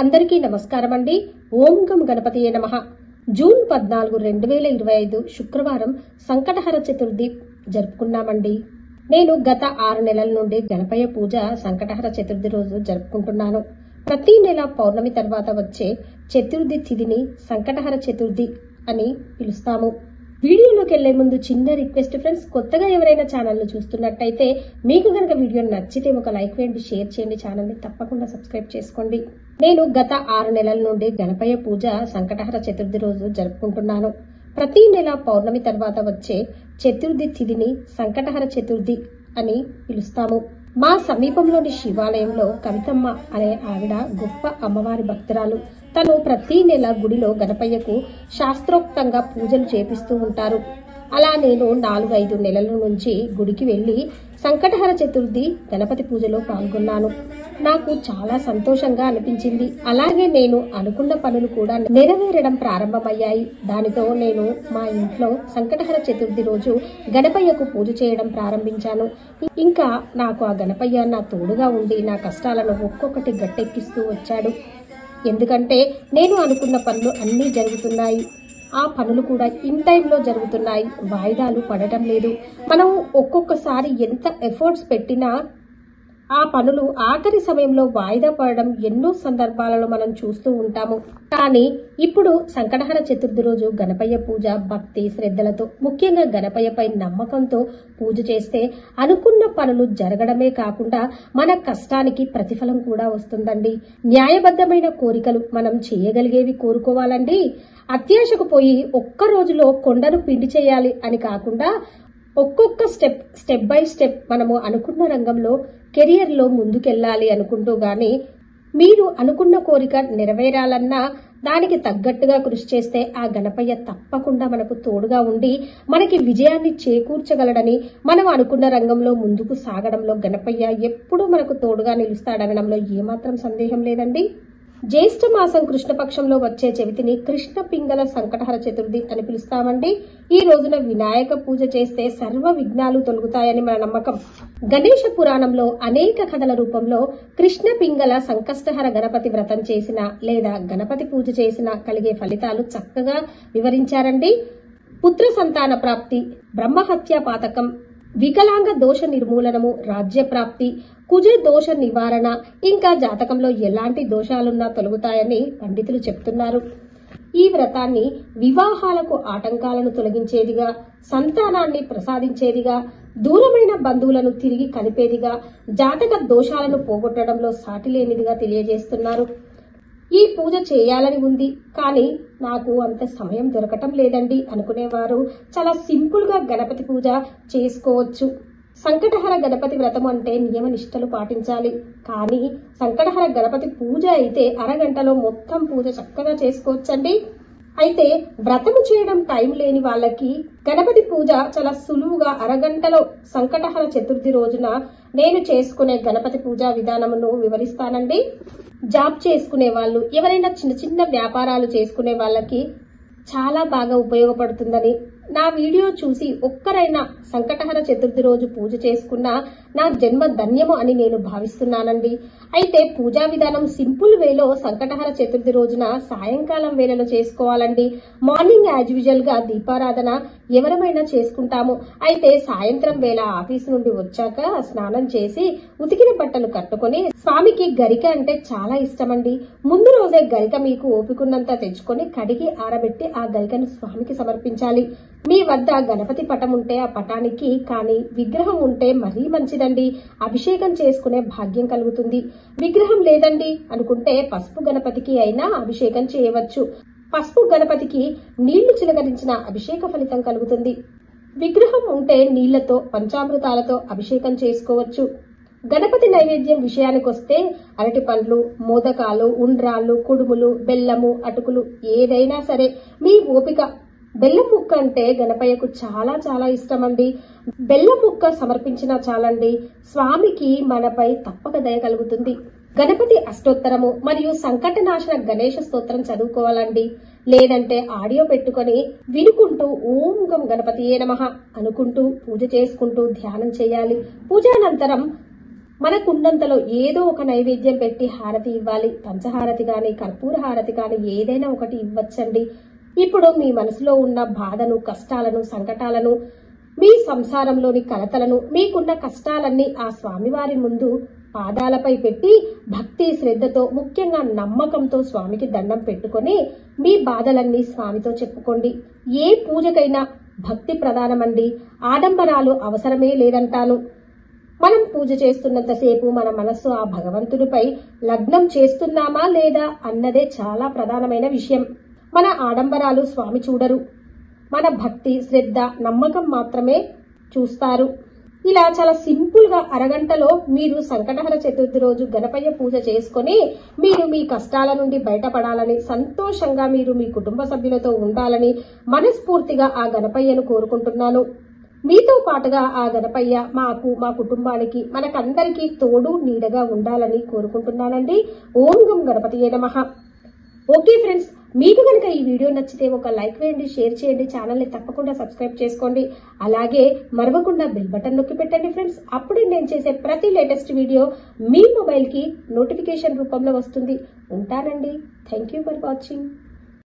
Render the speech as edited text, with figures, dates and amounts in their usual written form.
అందరికీ నమస్కారం అండి. ఓం గం గణపతియే నమః. జూన్ 14, 2025 శుక్రవారం సంకటహర చతుర్థి జరుపుకున్నామండి. నేను గత 6 నెలల నుండి గణపయ్య పూజ సంకటహర చతుర్థి రోజు జరుపుకుంటున్నాను. ప్రతి నెల పౌర్ణమి తర్వాత వచ్చే చతుర్థి తిథిని సంకటహర చతుర్థి అని పిలుస్తాము. వీడియోలోకి వెళ్లే ముందు చిన్న రిక్వెస్ట్ ఫ్రెండ్స్, కొత్తగా ఎవరైనా ఛానల్ ను చూస్తున్నట్టయితే మీకు గనక వీడియో నచ్చితే ఒక లైక్ వేయండి, షేర్ చేయండి, ఛానల్ ని తప్పకుండా సబ్స్క్రైబ్ చేసుకోండి. నేను గత 6 నెలల నుండి గణపయ్య పూజ సంకటహర చతుర్థి రోజు జరుపుకుంటున్నాను. ప్రతి నెల పౌర్ణమి తర్వాత వచ్చే చతుర్థి తిథిని సంకటహర చతుర్థి అని పిలుస్తాము. మా సమీపంలోని శివాలయంలో కవితమ్మ అనే ఆవిడ గొప్ప అమ్మవారి భక్తురాలు. తను ప్రతి నెల గుడిలో గణపయ్యకు శాస్త్రోక్తంగా పూజలు చేపిస్తూ ఉంటారు. అలా నేను 4-5 నెలల నుంచి గుడికి వెళ్లి సంకటహర చతుర్థి గణపతి పూజలో పాల్గొన్నాను. నాకు చాలా సంతోషంగా అనిపించింది. అలాగే నేను అనుకున్న పనులు కూడా నెరవేరడం ప్రారంభమయ్యాయి. దానితో నేను మా ఇంట్లో సంకటహర చతుర్థి రోజు గణపయ్యకు పూజ చేయడం ప్రారంభించాను. ఇంకా నాకు ఆ గణపయ్య నా తోడుగా ఉండి నా కష్టాలను ఒక్కొక్కటి గట్టెక్కిస్తూ వచ్చాడు. ఎందుకంటే నేను అనుకున్న పనులు అన్నీ జరుగుతున్నాయి. ఆ పనులు కూడా ఇన్ టైంలో జరుగుతున్నాయి. వాయిదాలు పడటం లేదు. మనం ఒక్కొక్కసారి ఎంత ఎఫర్ట్స్ పెట్టినా ఆ పనులు ఆఖరి సమయంలో వాయిదా పడడం ఎన్నో సందర్భాలలో మనం చూస్తూ ఉంటాము. కానీ ఇప్పుడు సంకటహర చతుర్థి రోజు గణపయ్య పూజ భక్తి శ్రద్ధలతో, ముఖ్యంగా గణపయ్యపై నమ్మకంతో పూజ చేస్తే అనుకున్న పనులు జరగడమే కాకుండా మన కష్టానికి ప్రతిఫలం కూడా వస్తుందండి. న్యాయబద్ధమైన కోరికలు మనం చేయగలిగేవి కోరుకోవాలండి. అత్యాశకు పోయి ఒక్క రోజులో కొండను పిండి చేయాలి అని కాకుండా ఒక్కొక్క స్టెప్ బై స్టెప్ మనము అనుకున్న రంగంలో కెరియర్ లో ముందుకెళ్లాలి అనుకుంటూ గాని, మీరు అనుకున్న కోరిక నెరవేరాలన్నా దానికి తగ్గట్టుగా కృషి చేస్తే ఆ గణపయ్య తప్పకుండా మనకు తోడుగా ఉండి మనకి విజయాన్ని చేకూర్చగలడని, మనం అనుకున్న రంగంలో ముందుకు సాగడంలో గణపయ్య ఎప్పుడూ మనకు తోడుగా నిలుస్తాడనడంలో ఏమాత్రం సందేహం లేదండి. జ్యేష్ఠ మాసం కృష్ణపక్షంలో వచ్చే చవితిని కృష్ణ పింగళ సంకటహర చతుర్థి అని పిలుస్తామండి. ఈ రోజున వినాయక పూజ చేస్తే సర్వ విఘ్నాలు తొలగుతాయని మన నమ్మకం. గణేష పురాణంలో అనేక కథల రూపంలో కృష్ణ పింగళ సంకష్టహర గణపతి వ్రతం చేసిన లేదా గణపతి పూజ చేసిన కలిగే ఫలితాలు చక్కగా వివరించారండి. పుత్ర సంతాన ప్రాప్తి, బ్రహ్మహత్య పాతకం, వికలాంగ దోష నిర్మూలనము, రాజ్యప్రాప్తి, కుజ దోష నివారణ, ఇంకా జాతకంలో ఎలాంటి దోషాలున్నా తొలగుతాయని పండితులు చెప్తున్నారు. ఈ వ్రతాన్ని వివాహాలకు ఆటంకాలను తొలగించేదిగా, సంతానాన్ని ప్రసాదించేదిగా, దూరమైన బంధువులను తిరిగి కలిపేదిగా, జాతక దోషాలను పోగొట్టడంలో సాటిలేనిదిగా తెలియజేస్తున్నారు. ఈ పూజ చేయాలని ఉంది కానీ నాకు అంత సమయం దొరకటం లేదండి అనుకునేవారు చాలా సింపుల్ గా గణపతి పూజ చేసుకోవచ్చు. సంకటహర గణపతి వ్రతం అంటే నియమ నిష్టలు పాటించాలి. కానీ సంకటహర గణపతి పూజ అయితే అరగంటలో మొత్తం పూజ చక్కగా చేసుకోవచ్చండి. అయితే వ్రతము చేయడం టైం లేని వాళ్ళకి గణపతి పూజ చాలా సులువుగా అరగంటలో సంకటహర చతుర్థి రోజున నేను చేసుకునే గణపతి పూజా విధానమును వివరిస్తానండి. జాబ్ చేసుకునే వాళ్ళు, ఎవరైనా చిన్న చిన్న వ్యాపారాలు చేసుకునే వాళ్ళకి చాలా బాగా ఉపయోగపడుతుందని, నా వీడియో చూసి ఒక్కరైనా సంకటహర చతుర్థి రోజు పూజ చేసుకున్నా నా జన్మ ధన్యము అని నేను భావిస్తున్నానండి. అయితే పూజా విధానం సింపుల్ వేలో సంకటహర చతుర్థి రోజున సాయంకాలం వేళలో చేసుకోవాలండి. మార్నింగ్ యాజ్ యూజువల్ గా దీపారాధన ఎవరమైనా చేసుకుంటాము. అయితే సాయంత్రం వేళ ఆఫీస్ నుండి వచ్చాక స్నానం చేసి ఉతికిన బట్టలు కట్టుకుని, స్వామికి గరిక అంటే చాలా ఇష్టమండి. ముందు రోజే గరిక మీకు ఓపికన్నంత తెచ్చుకొని కడిగి ఆరబెట్టి ఆ గరికను స్వామికి సమర్పించాలి. మీ వద్ద గణపతి పటం ఉంటే ఆ పటానికి, కానీ విగ్రహం ఉంటే మరీ మంచిదండి. అభిషేకం చేసుకునే భాగ్యం కలుగుతుంది. విగ్రహం లేదండి అనుకుంటే పసుపు గణపతికి అయినా అభిషేకం చేయవచ్చు. పసుపు గణపతికి నీళ్లు చిలకరించిన అభిషేక ఫలితం కలుగుతుంది. విగ్రహం ఉంటే నీళ్లతో పంచామృతాలతో అభిషేకం చేసుకోవచ్చు. గణపతి నైవేద్యం విషయానికొస్తే అరటి పండ్లు, మోదకాలు, ఉండ్రాళ్ళు, కుడుములు, బెల్లము, అటుకులు ఏదైనా సరే మీ ఓపిక. బెల్లం ముక్క అంటే గణపయ్యకు చాలా చాలా ఇష్టమండి. బెల్లం ముక్క సమర్పించినా చాలండి, స్వామికి మనపై తప్పక దయ కలుగుతుంది. గణపతి అష్టోత్తరము మరియు సంకటనాశన గణేష స్తోత్రం చదువుకోవాలండి. లేదంటే ఆడియో పెట్టుకొని వినుకుంటూ ఓం గం గణపతియే నమః అనుకుంటూ పూజ చేసుకుంటూ ధ్యానం చేయాలి. పూజానంతరం మనకున్నంతలో ఏదో ఒక నైవేద్యం పెట్టి హారతి ఇవ్వాలి. పంచహారతి గాని, కర్పూర హారతి గాని ఏదైనా ఒకటి ఇవ్వచ్చండి. ఇప్పుడు మీ మనసులో ఉన్న బాధను, కష్టాలను, సంకటాలను, మీ సంసారంలోని కలతలను, మీకున్న కష్టాలన్నీ ఆ స్వామివారి ముందు పాదాలపై పెట్టి భక్తి శ్రద్ధతో, ముఖ్యంగా నమ్మకంతో స్వామికి దండం పెట్టుకొని మీ బాధలన్నీ స్వామితో చెప్పుకోండి. ఏ పూజకైనా భక్తి ప్రధానమండి. ఆడంబరాలు అవసరమే లేదంటాను. మనం పూజ చేస్తున్నంతసేపు మన మనస్సు ఆ భగవంతుడిపై లగ్నం చేస్తున్నామా లేదా అన్నదే చాలా ప్రధానమైన విషయం. మన ఆడంబరాలు స్వామి చూడరు. మన భక్తి, శ్రద్ధ, నమ్మకం మాత్రమే చూస్తారు. ఇలా చాలా సింపుల్ గా అరగంటలో మీరు సంకటహర చతుర్థి రోజు గణపయ్య పూజ చేసుకుని మీరు మీ కష్టాల నుండి బయటపడాలని, సంతోషంగా మీరు మీ కుటుంబ సభ్యులతో ఉండాలని మనస్ఫూర్తిగా ఆ గణపయ్యను కోరుకుంటున్నాను. మీతో పాటుగా ఆ గణపయ్య మాకు, మా కుటుంబానికి, మనకందరికీ తోడు నీడగా ఉండాలని కోరుకుంటున్నానండి. ఓం గం గణపతియే నమః. ఓకే ఫ్రెండ్స్, మీకు కనుక ఈ వీడియో నచ్చితే ఒక లైక్ వేయండి, షేర్ చేయండి, ఛానల్ని తప్పకుండా సబ్స్క్రైబ్ చేసుకోండి. అలాగే మరవకుండా బెల్ బటన్ నొక్కి పెట్టండి ఫ్రెండ్స్. అప్పుడే నేను చేసే ప్రతి లేటెస్ట్ వీడియో మీ మొబైల్కి నోటిఫికేషన్ రూపంలో వస్తుంది. ఉంటానండి. Thank you for watching.